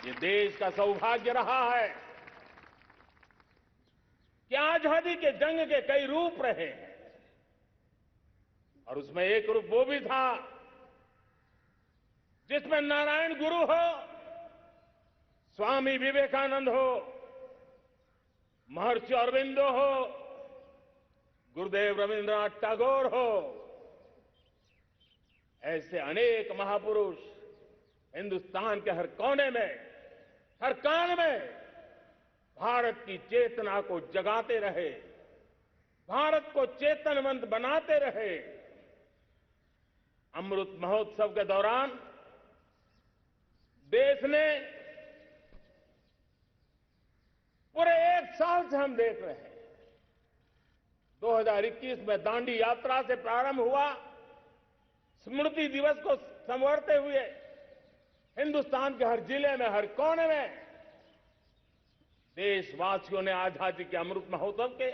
ये देश का सौभाग्य रहा है कि आजादी के जंग के कई रूप रहे हैं और उसमें एक रूप वो भी था जिसमें नारायण गुरु हो, स्वामी विवेकानंद हो, महर्षि अरविंदो हो, गुरुदेव रविंद्रनाथ टैगोर हो, ऐसे अनेक महापुरुष हिंदुस्तान के हर कोने में, हर कान में भारत की चेतना को जगाते रहे, भारत को चेतनवंत बनाते रहे। अमृत महोत्सव के दौरान देश ने पूरे एक साल से हम देख रहे हैं 2021 में दांडी यात्रा से प्रारंभ हुआ, स्मृति दिवस को संवरते हुए हिंदुस्तान के हर जिले में, हर कोने में देशवासियों ने आजादी के अमृत महोत्सव के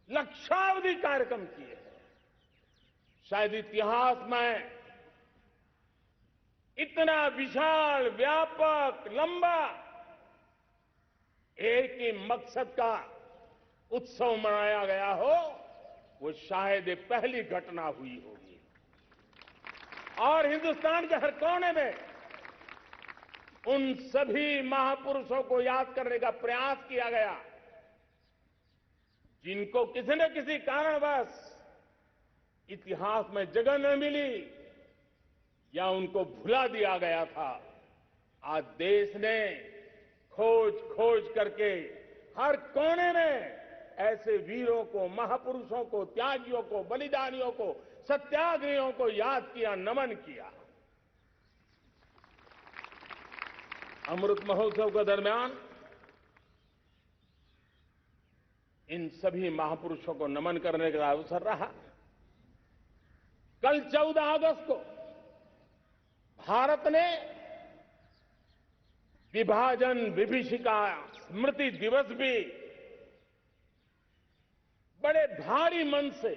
लक्षावधि कार्यक्रम किए हैं। शायद इतिहास में इतना विशाल, व्यापक, लंबा एक ही मकसद का उत्सव मनाया गया हो, वो शायद ये पहली घटना हुई होगी। और हिंदुस्तान के हर कोने में उन सभी महापुरुषों को याद करने का प्रयास किया गया जिनको किसी न किसी कारणवश इतिहास में जगह न मिली या उनको भुला दिया गया था। आज देश ने खोज खोज करके हर कोने में ऐसे वीरों को, महापुरुषों को, त्यागियों को, बलिदानियों को, सत्याग्रहियों को याद किया, नमन किया। अमृत महोत्सव के दरमियान इन सभी महापुरुषों को नमन करने का अवसर रहा। कल 14 अगस्त को भारत ने विभाजन विभीषिका स्मृति दिवस भी बड़े भारी मन से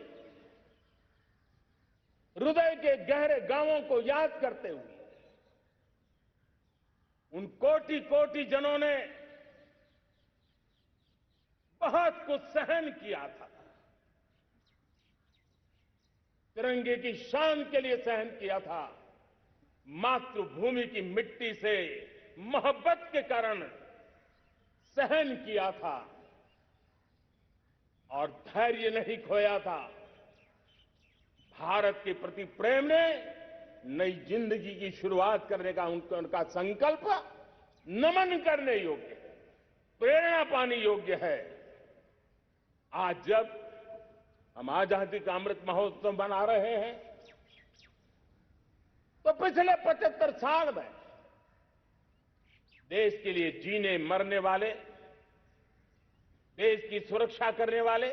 हृदय के गहरे गांवों को याद करते हुए उन कोटि कोटि जनों ने बहुत कुछ सहन किया था, तिरंगे की शान के लिए सहन किया था, मातृभूमि की मिट्टी से मोहब्बत के कारण सहन किया था और धैर्य नहीं खोया था। भारत के प्रति प्रेम ने नई जिंदगी की शुरुआत करने का उनका संकल्प नमन करने योग्य है, प्रेरणा पाने योग्य है। आज जब हम आजादी का अमृत महोत्सव मना रहे हैं तो पिछले 75 साल में देश के लिए जीने मरने वाले, देश की सुरक्षा करने वाले,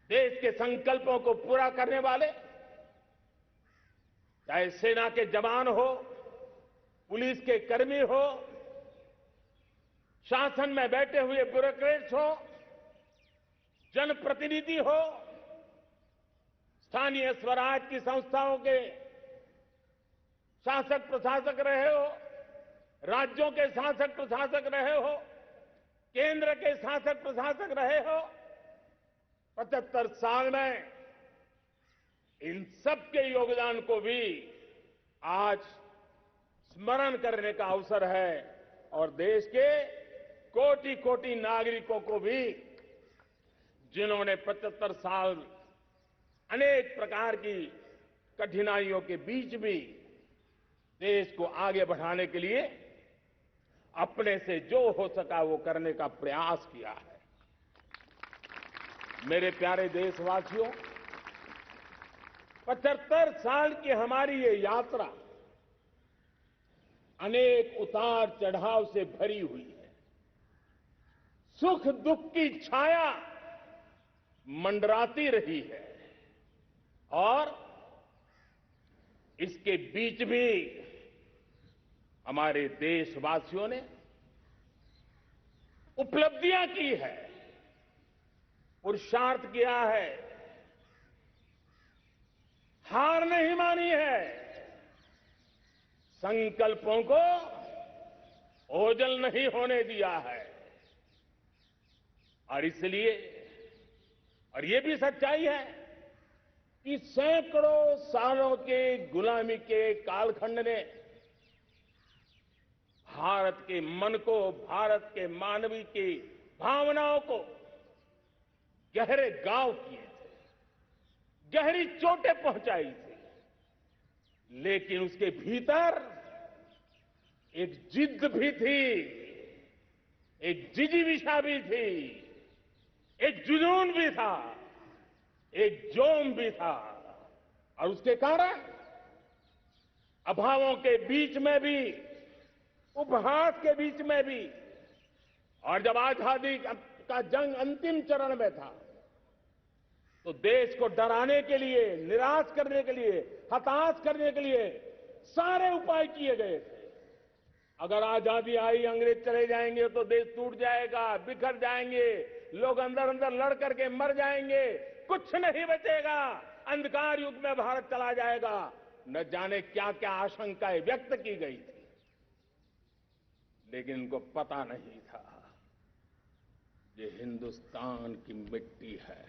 देश के संकल्पों को पूरा करने वाले, चाहे सेना के जवान हो, पुलिस के कर्मी हो, शासन में बैठे हुए ब्यूरोक्रेट्स हो, जनप्रतिनिधि हो, स्थानीय स्वराज की संस्थाओं के शासक प्रशासक रहे हो, राज्यों के शासक प्रशासक रहे हो, केंद्र के शासक प्रशासक रहे हो, 75 साल में इन सबके योगदान को भी आज स्मरण करने का अवसर है और देश के कोटि कोटि नागरिकों को भी जिन्होंने 75 साल अनेक प्रकार की कठिनाइयों के बीच भी देश को आगे बढ़ाने के लिए अपने से जो हो सका वो करने का प्रयास किया है। मेरे प्यारे देशवासियों, 75 साल की हमारी ये यात्रा अनेक उतार चढ़ाव से भरी हुई है। सुख दुख की छाया मंडराती रही है और इसके बीच भी हमारे देशवासियों ने उपलब्धियां की है, पुरुषार्थ किया है, हार नहीं मानी है, संकल्पों को ओझल नहीं होने दिया है। और इसलिए, और ये भी सच्चाई है कि सैकड़ों सालों के गुलामी के कालखंड ने भारत के मन को, भारत के मानवीय की भावनाओं को गहरे घाव किए थे, गहरी चोटें पहुंचाई थी। लेकिन उसके भीतर एक जिद भी थी, एक जिजीविषा भी थी, एक जुनून भी था, एक जोम भी था। और उसके कारण अभावों के बीच में भी, उपहास के बीच में भी, और जब आजादी का जंग अंतिम चरण में था तो देश को डराने के लिए, निराश करने के लिए, हताश करने के लिए सारे उपाय किए गए थे। अगर आजादी आई, अंग्रेज चले जाएंगे तो देश टूट जाएगा, बिखर जाएंगे, लोग अंदर अंदर लड़ करके मर जाएंगे, कुछ नहीं बचेगा, अंधकार युग में भारत चला जाएगा। न जाने क्या क्या आशंकाएं व्यक्त की गई थी। लेकिन उनको पता नहीं था ये हिंदुस्तान की मिट्टी है,